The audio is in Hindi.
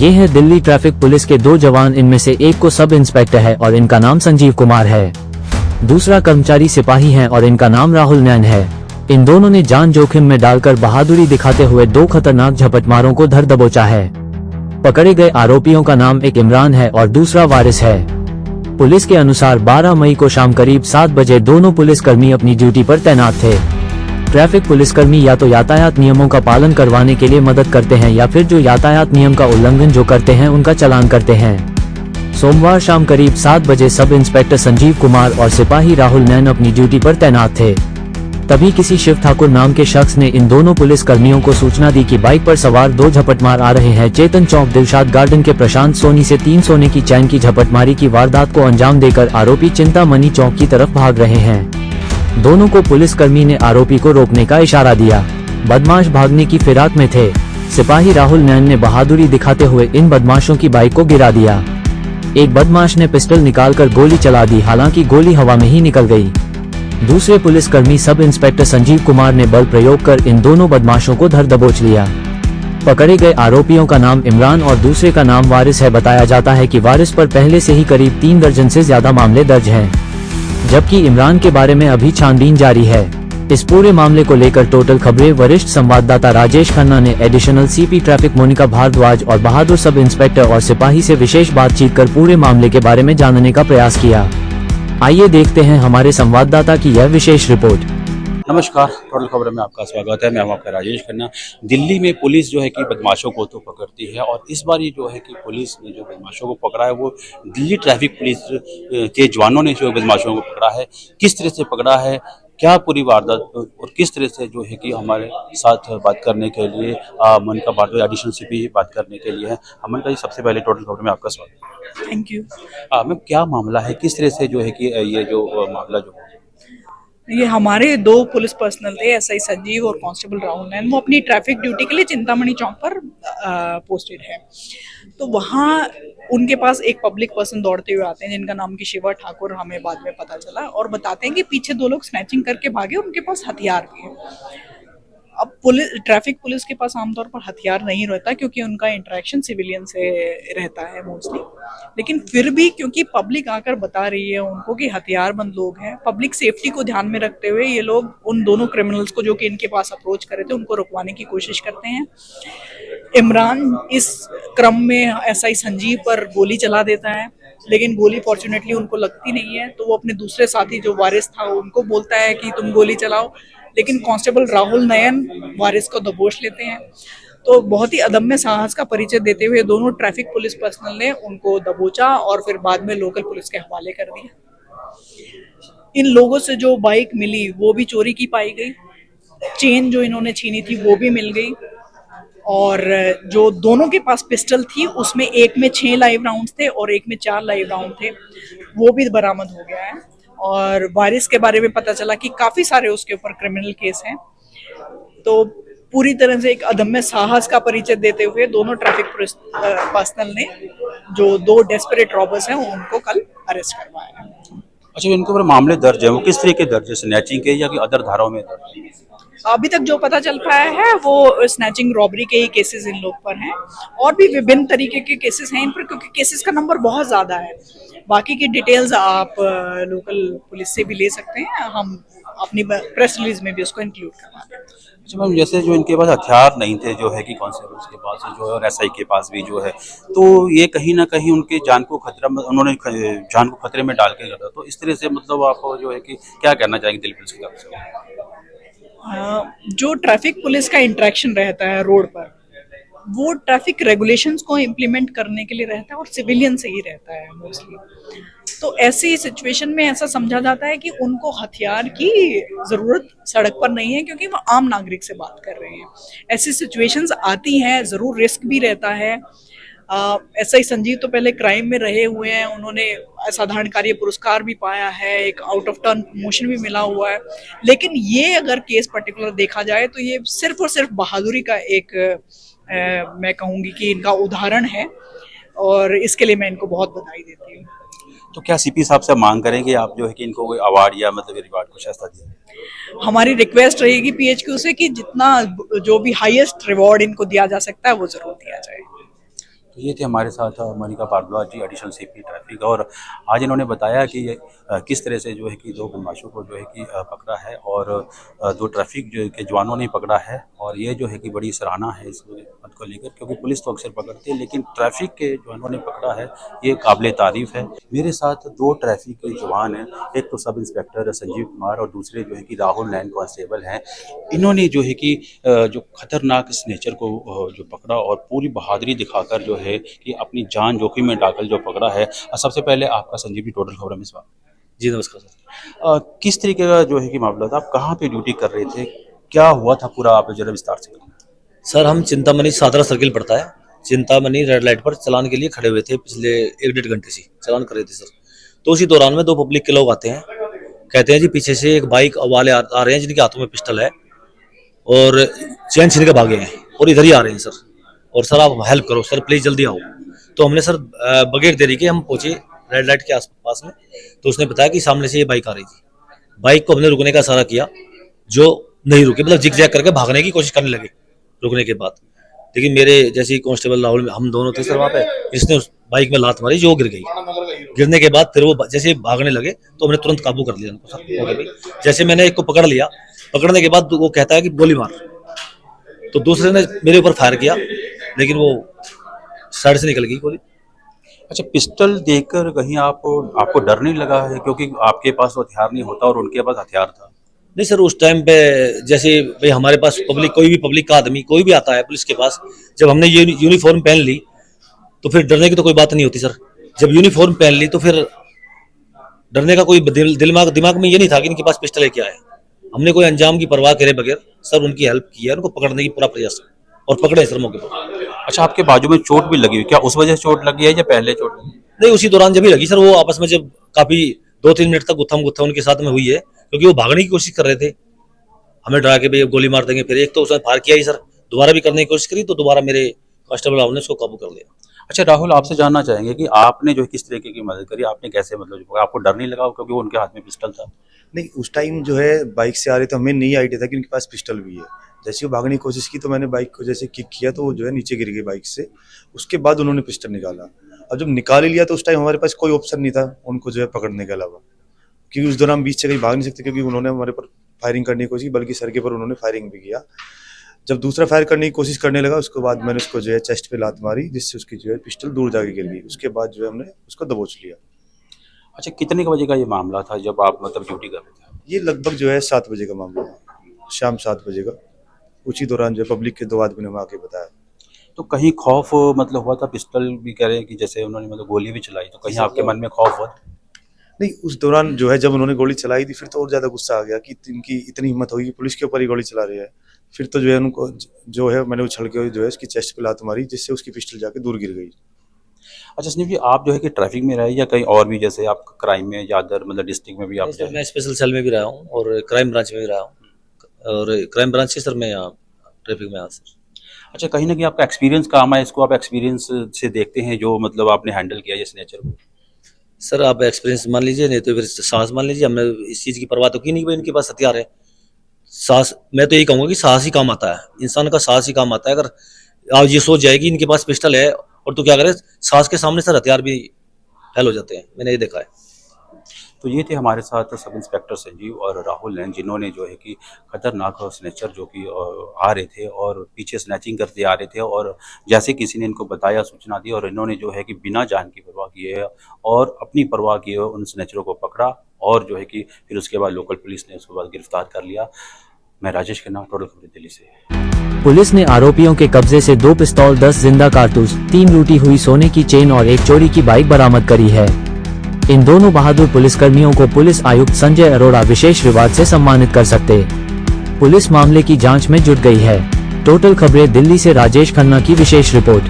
ये है दिल्ली ट्रैफिक पुलिस के 2 जवान, इनमें से एक को सब इंस्पेक्टर है और इनका नाम संजीव कुमार है। दूसरा कर्मचारी सिपाही है और इनका नाम राहुल नैन है। इन दोनों ने जान जोखिम में डालकर बहादुरी दिखाते हुए 2 खतरनाक झपटमारों को धर दबोचा है। पकड़े गए आरोपियों का नाम एक इमरान है और दूसरा वारिस है। पुलिस के अनुसार 12 मई को शाम करीब 7 बजे दोनों पुलिसकर्मी अपनी ड्यूटी पर तैनात थे। ट्रैफिक पुलिसकर्मी या तो यातायात नियमों का पालन करवाने के लिए मदद करते हैं या फिर जो यातायात नियम का उल्लंघन जो करते हैं उनका चालान करते हैं। सोमवार शाम करीब 7 बजे सब इंस्पेक्टर संजीव कुमार और सिपाही राहुल नैन अपनी ड्यूटी पर तैनात थे। तभी किसी शिव ठाकुर नाम के शख्स ने इन दोनों पुलिसकर्मियों को सूचना दी कि बाइक पर सवार 2 झपटमार आ रहे हैं। चेतन चौक दिलशाद गार्डन के प्रशांत सोनी से 3 सोने की चैन की झपटमारी की वारदात को अंजाम देकर आरोपी चिंतामणि चौक की तरफ भाग रहे हैं। दोनों को पुलिसकर्मी ने आरोपी को रोकने का इशारा दिया। बदमाश भागने की फिराक में थे। सिपाही राहुल नैन ने बहादुरी दिखाते हुए इन बदमाशों की बाइक को गिरा दिया। एक बदमाश ने पिस्टल निकालकर गोली चला दी, हालांकि गोली हवा में ही निकल गई। दूसरे पुलिसकर्मी सब इंस्पेक्टर संजीव कुमार ने बल प्रयोग कर इन दोनों बदमाशों को धर दबोच लिया। पकड़े गए आरोपियों का नाम इमरान और दूसरे का नाम वारिस है। बताया जाता है कि वारिस पर पहले से ही करीब 3 दर्जन से ज्यादा मामले दर्ज हैं, जबकि इमरान के बारे में अभी छानबीन जारी है। इस पूरे मामले को लेकर टोटल खबरें वरिष्ठ संवाददाता राजेश खन्ना ने additional CP traffic Monika Bhardwaj और बहादुर सब इंस्पेक्टर और सिपाही से विशेष बातचीत कर पूरे मामले के बारे में जानने का प्रयास किया। आइए देखते हैं हमारे संवाददाता की यह विशेष रिपोर्ट। नमस्कार, टोटल खबर में आपका स्वागत है। मैं हूं आपका राजेश खन्ना। दिल्ली में पुलिस जो है कि बदमाशों को तो पकड़ती है और इस बार ये जो है कि पुलिस ने जो बदमाशों को पकड़ा है वो दिल्ली ट्रैफिक पुलिस के जवानों ने जो बदमाशों को पकड़ा है। किस तरह से पकड़ा है, क्या पूरी वारदात और किस तरह से जो है कि हमारे साथ बात करने के लिए मोनिका भारद्वाज एडिशनल सीपी बात करने के लिए है। मोनिका जी, सबसे पहले टोटल खबर में आपका स्वागत। Thank you. मैम, क्या मामला है, किस तरह से जो है कि ये जो मामला जो ये हमारे 2 पुलिस पर्सनल थे, एसआई संजीव और कांस्टेबल राहुल नैन। वो अपनी ट्रैफिक ड्यूटी के लिए चिंतामणि चौक पर पोस्टेड है। तो वहाँ उनके पास एक पब्लिक पर्सन दौड़ते हुए आते हैं जिनका नाम की शिवा ठाकुर, हमें बाद में पता चला, और बताते हैं कि पीछे 2 लोग स्नैचिंग करके भागे, उनके पास हथियार भी है। अब ट्रैफिक पुलिस के पास आमतौर पर हथियार नहीं रहता क्योंकि उनका इंटरेक्शन सिविलियन से रहता है मोस्टली, लेकिन फिर भी क्योंकि पब्लिक आकर बता रही है उनको कि हथियारबंद लोग हैं, पब्लिक सेफ्टी को ध्यान में रखते हुए ये लोग उन दोनों क्रिमिनल्स को जो कि इनके पास अप्रोच करे थे उनको रुकवाने की कोशिश करते हैं। इमरान इस क्रम में एसआई संजीव पर गोली चला देता है, लेकिन गोली फॉर्चुनेटली उनको लगती नहीं है। तो वो अपने दूसरे साथी जो वारिस था उनको बोलता है कि तुम गोली चलाओ, लेकिन कांस्टेबल राहुल नयन वारिस को दबोच लेते हैं। तो बहुत ही अदम्य साहस का परिचय देते हुए दोनों ट्रैफिक पुलिस पर्सनल ने उनको दबोचा और फिर बाद में लोकल पुलिस के हवाले कर दिया। इन लोगों से जो बाइक मिली वो भी चोरी की पाई गई, चेन जो इन्होंने छीनी थी वो भी मिल गई, और जो दोनों के पास पिस्टल थी उसमें एक में 6 लाइव राउंड्स थे और एक में 4 लाइव राउंड थे, वो भी बरामद हो गया है। और वारिस के बारे में पता चला कि काफी सारे उसके ऊपर क्रिमिनल केस हैं। तो पूरी तरह से एक अदम्य साहस का परिचय देते हुए दोनों ट्रैफिक पर्सनल ने जो 2 डेस्परेट रॉबर्स हैं उनको कल अरेस्ट करवाया है। अच्छा, इनके ऊपर मामले दर्ज है, वो किस तरह के दर्ज है, स्नैचिंग के या कि अदर धाराओं में दर्ज है? अभी तक जो पता चल पाया है वो स्नैचिंग रॉबरी के ही केसेस इन लोग पर हैं, और भी विभिन्न तरीके के केसेस हैं इन पर, क्योंकि केसेस का नंबर बहुत ज्यादा है। बाकी की डिटेल्स आप लोकल पुलिस से भी ले सकते हैं, हम अपनी प्रेस रिलीज में भी उसको इंक्लूड करवा दें। अच्छा मैम, जैसे जो इनके पास हथियार नहीं थे जो है कि कांस्टेबल्स के पास जो है और एसआई के पास भी जो है, तो ये कहीं ना कहीं उनके जान को खतरा, उन्होंने जान को खतरे में डाल के करा। तो इस तरह से मतलब आप जो है कि क्या कहना चाहेंगे दिल्ली पुलिस की तरफ से? जो ट्रैफिक पुलिस का इंटरेक्शन रहता है रोड पर, वो ट्रैफिक रेगुलेशंस को इम्प्लीमेंट करने के लिए रहता है और सिविलियन से ही रहता है मोस्टली। तो ऐसी सिचुएशन में ऐसा समझा जाता है कि उनको हथियार की जरूरत सड़क पर नहीं है क्योंकि वो आम नागरिक से बात कर रहे हैं। ऐसी सिचुएशंस आती हैं, जरूर रिस्क भी रहता है। एसआई संजीव तो पहले क्राइम में रहे हुए हैं, उन्होंने असाधारण कार्य पुरस्कार भी पाया है, एक आउट ऑफ टर्न प्रमोशन भी मिला हुआ है। लेकिन ये अगर केस पर्टिकुलर देखा जाए तो ये सिर्फ और सिर्फ बहादुरी का एक मैं कहूँगी कि इनका उदाहरण है, और इसके लिए मैं इनको बहुत बधाई देती हूँ। तो क्या सीपी साहब से मांग करेंगे आप जो है कि इनको कोई अवार्ड या मतलब रिवार्ड कुछ ऐसा दिया? हमारी रिक्वेस्ट रहेगी पीएचक्यू से कि जितना जो भी हाईएस्ट रिवॉर्ड इनको दिया जा सकता है वो जरूर दिया जाए। तो ये थे हमारे साथ मोनिका भारद्वाज जी, एडिशनल सीपी ट्रैफिक, और आज इन्होंने बताया कि किस तरह से जो है कि दो बदमाशों को जो है कि पकड़ा है और दो ट्रैफिक जो के जवानों ने पकड़ा है। और ये जो है कि बड़ी सराहना है इस बात को लेकर, क्योंकि पुलिस तो अक्सर पकड़ती है लेकिन ट्रैफिक के जवानों ने पकड़ा है, ये काबिल तारीफ़ है। मेरे साथ दो ट्रैफिक के जवान हैं, एक तो सब इंस्पेक्टर संजीव कुमार और दूसरे जो है कि राहुल नैन कांस्टेबल हैं। इन्होंने जो है कि जो खतरनाक स्नेचर को जो पकड़ा और पूरी बहादुरी दिखाकर जो है कि अपनी जान जोखिम में डालकर जो पकड़ा है। सबसे पहले आपका संजीव जी टोटल खबर में स्वागत। जी नमस्कार सर। किस तरीके का जो है कि मामला था, आप कहाँ पे ड्यूटी कर रहे थे, क्या हुआ था पूरा, आप जरा विस्तार से। सर हम चिंतामणि सादरा सर्किल पड़ता है, चिंतामणि रेड लाइट पर चलान के लिए खड़े हुए थे, पिछले 1-1.5 घंटे से चलान कर रहे थे सर। तो उसी दौरान में दो पब्लिक के लोग आते हैं, कहते हैं जी पीछे से एक बाइक वाले आ रहे हैं जिनके हाथों में पिस्टल है और चैन छीन के भागे हैं और इधर ही आ रहे हैं सर, और सर आप हेल्प करो सर, प्लीज जल्दी आओ। तो हमने सर बगैर देरी के हम पहुंचे रेड लाइट के आसपास में। तो उसने बताया कि सामने से ये बाइक आ रही थी। बाइक को हमने रुकने का इशारा किया, जो नहीं रुके, मतलब जिग जैग करके भागने की कोशिश करने लगे रुकने के बाद। लेकिन मेरे जैसे कांस्टेबल राहुल, हम दोनों थे सर वहाँ पे, इसने उस बाइक में लात मारी जो गिर गई। गिरने के बाद फिर वो जैसे भागने लगे तो हमने तुरंत काबू कर लिया उनको सर। जैसे मैंने एक को पकड़ लिया, पकड़ने के बाद वो कहता है कि गोली मार, तो दूसरे ने मेरे ऊपर फायर किया लेकिन वो साइड से निकल गई गोली। अच्छा, पिस्टल देखकर कहीं आपको डर नहीं लगा है, क्योंकि आपके पास तो हथियार नहीं होता और उनके पास हथियार था। नहीं सर, उस टाइम पे जैसे भाई हमारे पास पब्लिक, कोई भी पब्लिक का आदमी कोई भी आता है पुलिस के पास, जब हमने यूनिफॉर्म पहन ली तो फिर डरने की तो कोई बात नहीं होती सर। जब यूनिफॉर्म पहन ली तो फिर डरने का कोई दिमाग में ये नहीं था कि इनके पास पिस्टल है क्या है। हमने कोई अंजाम की परवाह करे बगैर सर उनकी हेल्प की है, उनको पकड़ने की पूरा प्रयास और पकड़े सर मौके पर। अच्छा, आपके बाजू में चोट भी लगी हुई, क्या उस वजह से चोट लगी है या पहले चोट लगी? नहीं, उसी दौरान जब ही लगी सर। वो आपस में जब काफी 2-3 मिनट तक गुत्थम उनके साथ में हुई है, क्योंकि वो भागने की कोशिश कर रहे थे, हमें डरा के भाई गोली मार देंगे। फिर एक तो उसने फायर किया ही सर, दोबारा भी करने की कोशिश करी तो दोबारा मेरे कांस्टेबल राहुल ने उसको काबू कर लिया। अच्छा राहुल, आपसे जानना चाहेंगे कि आपने जो किस तरीके की मदद करी, आपने कैसे, मतलब आपको डर नहीं लगा क्योंकि उनके हाथ में पिस्टल था? नहीं, उस टाइम जो है बाइक से आ रहे तो हमें नहीं आइडिया था कि उनके पास पिस्टल भी है। जैसे वो भागने की कोशिश की तो मैंने बाइक को जैसे किक किया तो वो जो है नीचे गिर गई बाइक से। उसके बाद उन्होंने पिस्टल निकाला, और जब निकाल ही लिया तो उस टाइम हमारे पास कोई ऑप्शन नहीं था उनको जो है पकड़ने के अलावा, क्योंकि उस दौरान बीच से कहीं भाग नहीं सकते, क्योंकि उन्होंने हमारे पर फायरिंग करने की कोशिश की, बल्कि सर के पर उन्होंने फायरिंग भी किया। जब दूसरा फायर करने की कोशिश करने लगा, उसके बाद मैंने उसको जो है चेस्ट पे लात मारी, जिससे उसकी जो है पिस्टल दूर जाके गिर गई। उसके बाद जो है हमने उसको दबोच लिया। अच्छा, कितने बजे का ये मामला था जब आप मतलब ड्यूटी कर रहे थे? ये लगभग जो है 7 बजे का मामला था, शाम 7 बजे का। उसी दौरान जो पब्लिक के 2 आदमी ने हमें आके बताया। तो कहीं खौफ मतलब हुआ था? पिस्टल भी कह रहे हैं कि जैसे उन्होंने मतलब गोली भी चलाई, तो कहीं आपके मन में खौफ हुआ? नहीं, उस दौरान जो है जब उन्होंने गोली चलाई थी फिर तो और ज्यादा गुस्सा आ गया कि इनकी इतनी हिम्मत होगी, पुलिस के ऊपर ही गोली चला रही है। फिर तो जो है उनको जो है मैंने उछल के जो है उसकी चेस्ट पे लात मारी, जिससे उसकी पिस्टल जाके दूर गिर गई। अच्छा संजीव जी, आप जो है कि ट्रैफिक में रहे या कहीं और भी, जैसे आप क्राइम में या अदर मतलब डिस्ट्रिक्ट में भी आप? मैं स्पेशल सेल में भी रहा हूँ और क्राइम ब्रांच में भी रहा हूँ, और क्राइम ब्रांच से सर मैं यहाँ ट्रैफिक में आया सर। अच्छा, कहीं ना कहीं आपका एक्सपीरियंस काम है, इसको आप एक्सपीरियंस से देखते हैं जो मतलब आपने हैंडल किया इस नेचर को? सर आप एक्सपीरियंस मान लीजिए, नहीं तो फिर साहस मान लीजिए। हमने इस चीज़ की परवाह तो की नहीं कि भाई इनके पास हथियार है। साहस, मैं तो यही कहूँगा कि साहस ही काम आता है, इंसान का साहस ही काम आता है। अगर आप ये सोच जाए कि इनके पास पिस्टल है और तो क्या करें, साहस के सामने सर हथियार भी फेल हो जाते हैं, मैंने ये देखा है। तो ये थे हमारे साथ सब इंस्पेक्टर संजीव और राहुल नैन, जिन्होंने जो है कि खतरनाक स्नेचर जो कि आ रहे थे और पीछे स्नैचिंग करते आ रहे थे, और जैसे किसी ने इनको बताया, सूचना दी, और इन्होंने जो है कि बिना जान की परवाह किए और अपनी परवाह किए उन स्नेचरों को पकड़ा, और जो है कि फिर उसके बाद लोकल पुलिस ने उसके बाद गिरफ्तार कर लिया। मैं राजेश खन्ना, टोटल खबर दिल्ली से। पुलिस ने आरोपियों के कब्जे से 2 पिस्तौल, 10 जिंदा कारतूस, 3 लूटी हुई सोने की चेन और 1 चोरी की बाइक बरामद करी है। इन दोनों बहादुर पुलिसकर्मियों को पुलिस आयुक्त संजय अरोड़ा विशेष रिवार्ड से सम्मानित कर सकते। पुलिस मामले की जांच में जुट गई है। टोटल खबरें दिल्ली से राजेश खन्ना की विशेष रिपोर्ट।